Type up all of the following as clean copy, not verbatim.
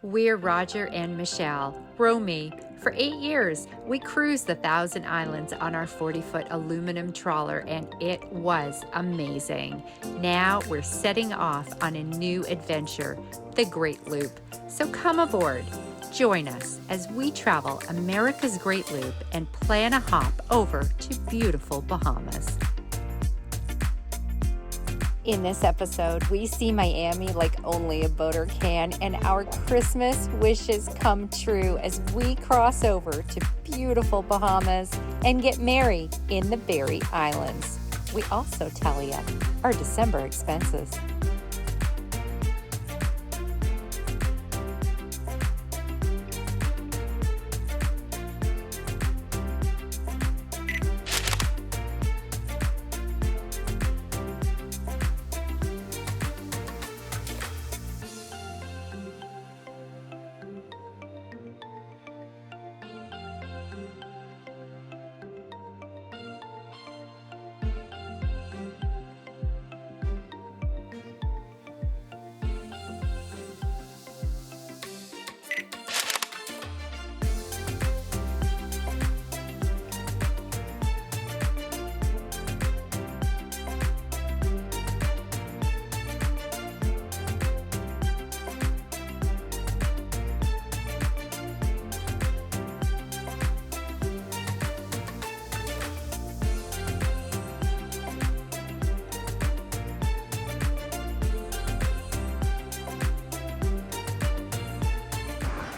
We're Roger and Michelle, Romy. For 8 years, we cruised the Thousand Islands on our 40-foot aluminum trawler, and it was amazing. Now we're setting off on a new adventure, the Great Loop. So come aboard. Join us as we travel America's Great Loop and plan a hop over to beautiful Bahamas. In this episode, we see Miami like only a boater can, and our Christmas wishes come true as we cross over to beautiful Bahamas and get merry in the Berry Islands. We also tally up our December expenses.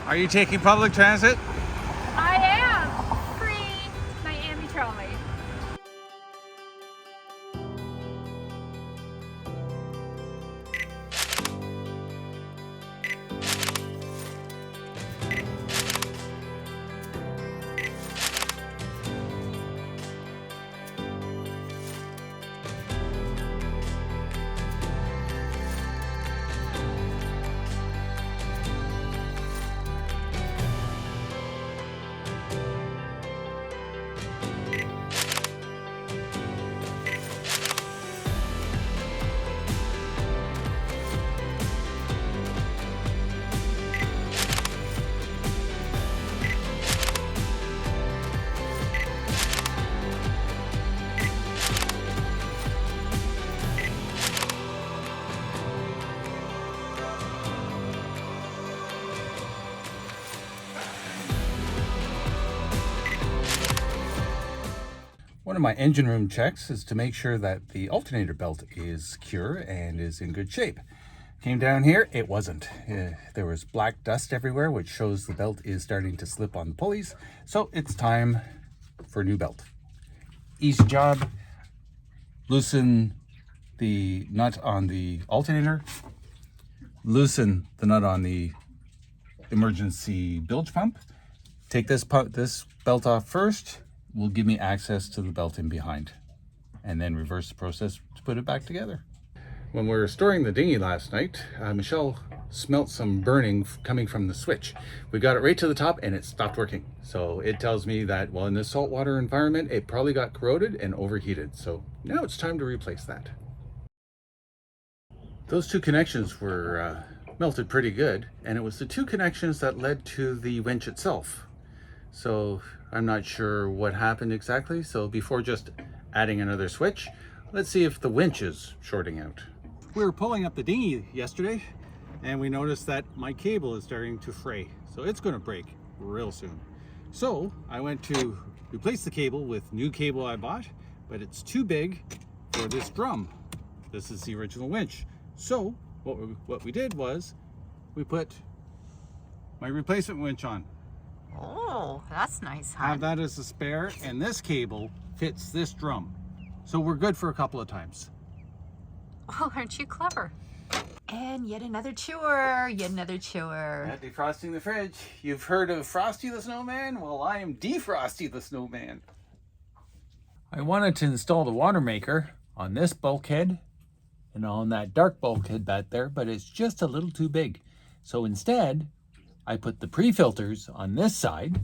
Are you taking public transit? I am free Miami trolley. One of my engine room checks is to make sure that the alternator belt is secure and is in good shape. Came down here, it wasn't. There was black dust everywhere, which shows the belt is starting to slip on the pulleys. So it's time for a new belt. Easy job. Loosen the nut on the alternator. Loosen the nut on the emergency bilge pump. Take this belt off first. Will give me access to the belt in behind, and then reverse the process to put it back together. When we were storing the dinghy last night, Michelle smelt some burning coming from the switch. We got it right to the top and it stopped working. So it tells me that, well, in this saltwater environment, it probably got corroded and overheated. So now it's time to replace that. Those two connections were melted pretty good, and it was the two connections that led to the winch itself. So I'm not sure what happened exactly. So before just adding another switch, let's see if the winch is shorting out. We were pulling up the dinghy yesterday and we noticed that my cable is starting to fray. So it's going to break real soon. So I went to replace the cable with new cable I bought, but it's too big for this drum. This is the original winch. So what we did was we put my replacement winch on. Oh, that's nice, huh? Have that as a spare, and this cable fits this drum. So we're good for a couple of times. Well, aren't you clever? And yet another chore, Defrosting the fridge. You've heard of Frosty the Snowman? Well, I am Defrosty the Snowman. I wanted to install the water maker on this bulkhead and on that dark bulkhead back there, but it's just a little too big. So instead, I put the pre-filters on this side.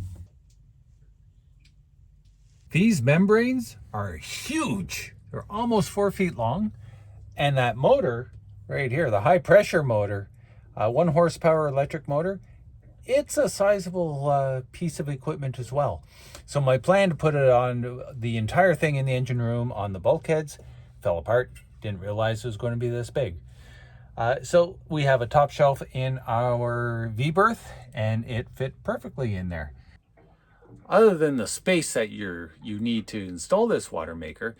These membranes are huge. They're almost 4 feet long. And that motor right here, the high pressure motor, 1 horsepower electric motor, it's a sizable piece of equipment as well. So my plan to put it on the entire thing in the engine room on the bulkheads fell apart. Didn't realize it was going to be this big. So we have a top shelf in our V-berth, and it fit perfectly in there. Other than the space that you need to install this water maker,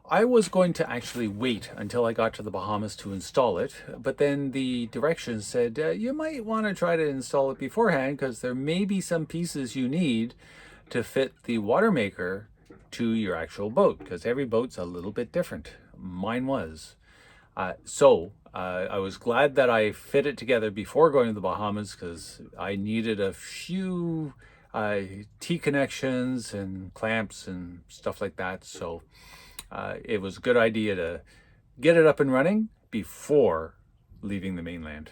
I was going to actually wait until I got to the Bahamas to install it, but then the directions said you might want to try to install it beforehand because there may be some pieces you need to fit the water maker to your actual boat, because every boat's a little bit different. Mine was. I was glad that I fit it together before going to the Bahamas, because I needed a few T connections and clamps and stuff like that. So it was a good idea to get it up and running before leaving the mainland.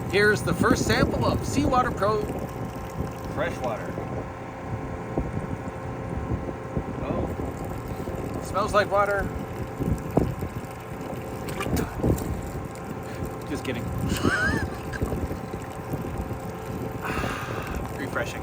Here's the first sample of Seawater Pro freshwater. Oh, smells like water. Just kidding. Refreshing.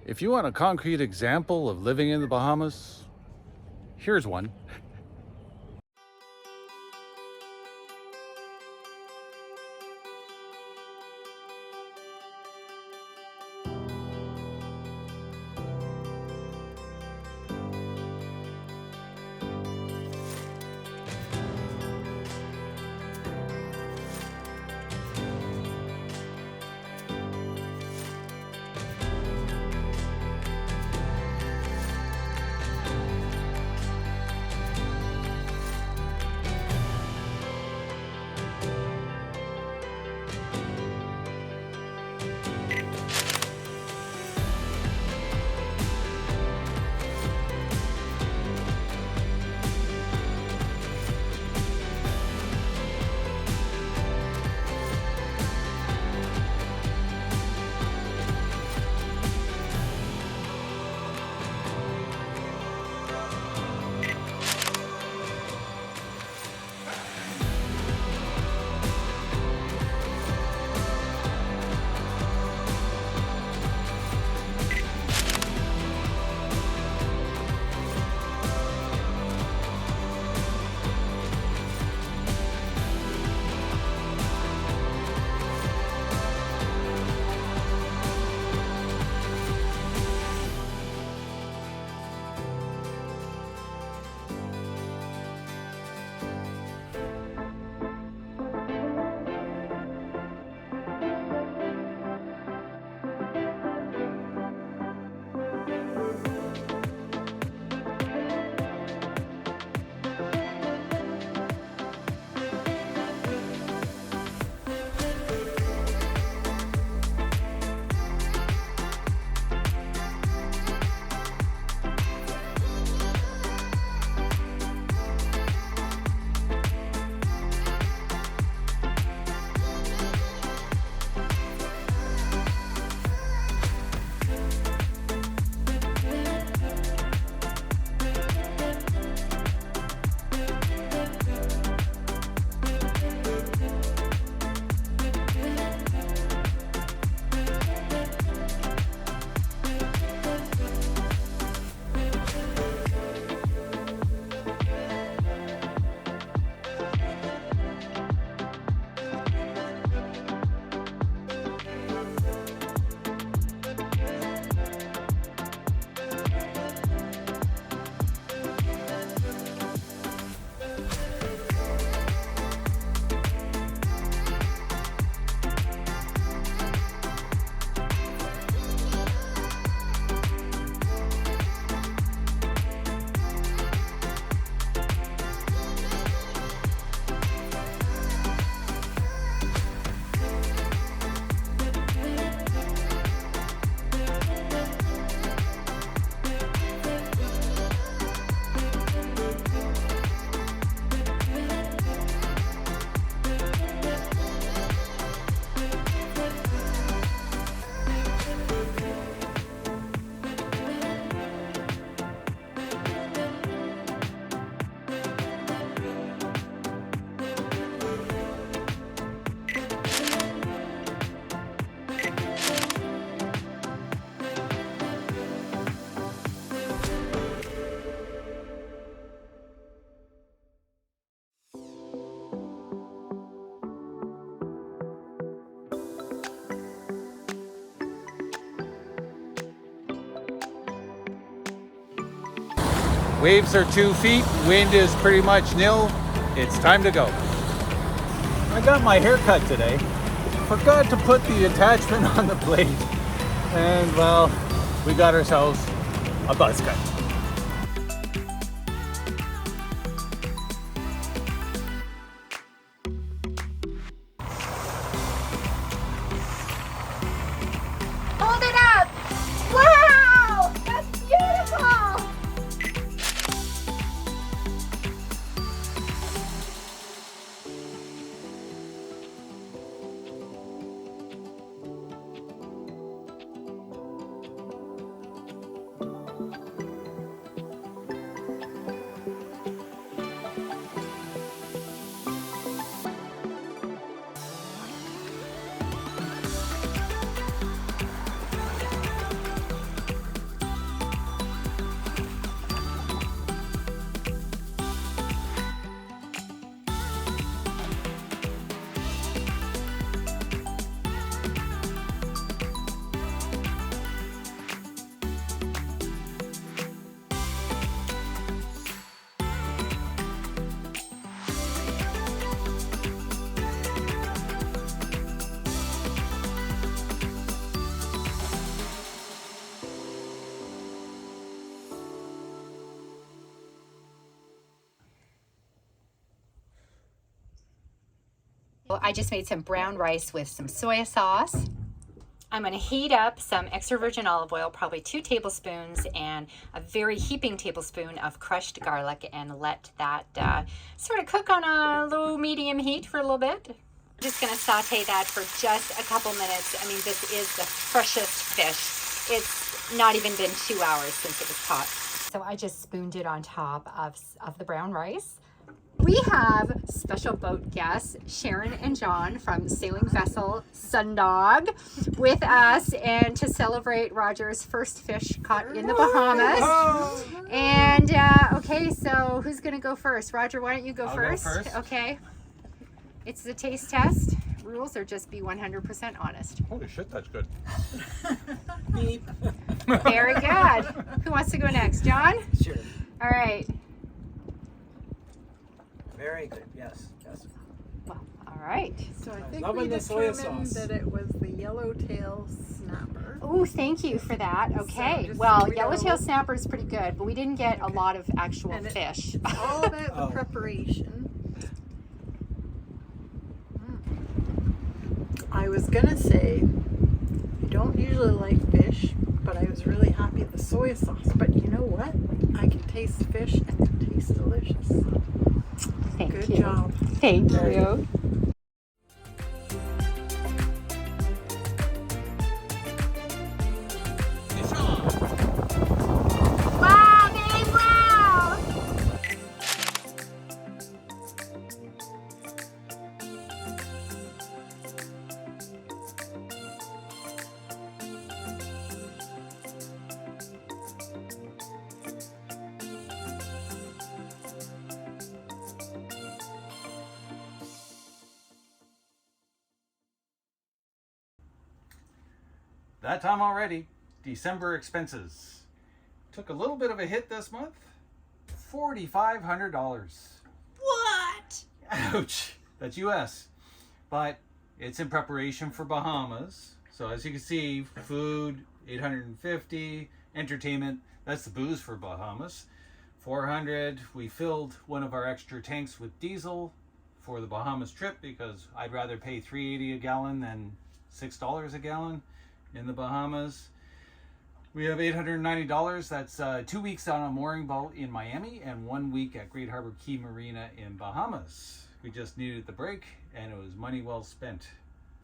If you want a concrete example of living in the Bahamas, here's one. Waves are 2 feet, wind is pretty much nil. It's time to go. I got my hair cut today. Forgot to put the attachment on the blade. And well, we got ourselves a buzz cut. Hold it up! Wow! That's beautiful! I just made some brown rice with some soy sauce. I'm going to heat up some extra virgin olive oil, probably 2 tablespoons, and a very heaping tablespoon of crushed garlic, and let that sort of cook on a low medium heat for a little bit. Just going to saute that for just a couple minutes. I mean, this is the freshest fish. It's not even been 2 hours since it was caught. So I just spooned it on top of the brown rice. We have special boat guests, Sharon and John from sailing vessel Sundog, with us, and to celebrate Roger's first fish caught in the Bahamas. And okay, so who's gonna go first? Roger, why don't you go first? Go first. Okay. It's the taste test. Rules are just be 100% honest. Holy shit, that's good. Beep. Very good. Who wants to go next? John? Sure. All right. Very good. Yes. Yes. Well, all right. So I think Loving we the soy determined sauce. that it was the yellowtail snapper. Oh, thank you for that. So Okay. just Well, so we yellowtail know. snapper is pretty good, but we didn't get a lot of actual And it- fish. All about the Oh. preparation. I was gonna say I don't usually like fish, but I was really happy with the soy sauce. But you know what? I can taste fish and it tastes delicious. Thank Good you. job. Thank you. Wow, babe, wow! That time already. December expenses. Took a little bit of a hit this month. $4,500. What? Ouch. That's US. But it's in preparation for Bahamas. So as you can see, food, $850, entertainment, that's the booze for Bahamas. $400. We filled one of our extra tanks with diesel for the Bahamas trip because I'd rather pay $3.80 a gallon than $6 a gallon in the Bahamas. We have $890. That's 2 weeks on a mooring boat in Miami and 1 week at Great Harbour Cay Marina in Bahamas. We just needed the break and it was money well spent.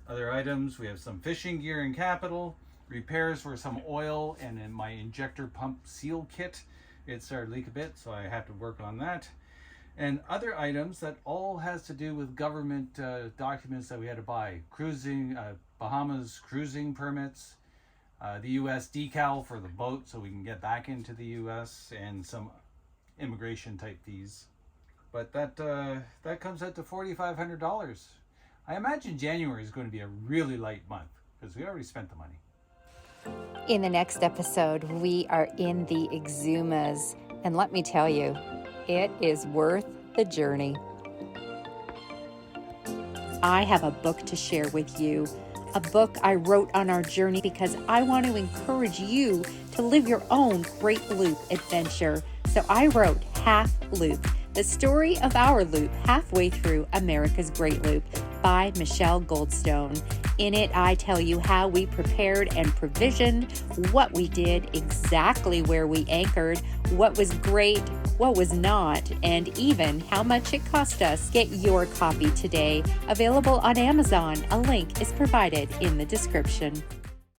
Other items, we have some fishing gear and capital, repairs for some oil and then my injector pump seal kit. It started to leak a bit, so I have to work on that. And other items that all has to do with government documents that we had to buy. Cruising, Bahamas cruising permits, the US decal for the boat so we can get back into the US, and some immigration type fees. But that comes out to $4,500. I imagine January is going to be a really light month because we already spent the money. In the next episode, we are in the Exumas And let me tell you, it is worth the journey. I have a book to share with you, a book I wrote on our journey because I want to encourage you to live your own Great Loop adventure. So I wrote Half Loop, the story of our loop halfway through America's Great Loop by Michelle Goldstone. In it, I tell you how we prepared and provisioned, what we did, exactly where we anchored, what was great, what was not, and even how much it cost us. Get your copy today, available on Amazon. A link is provided in the description.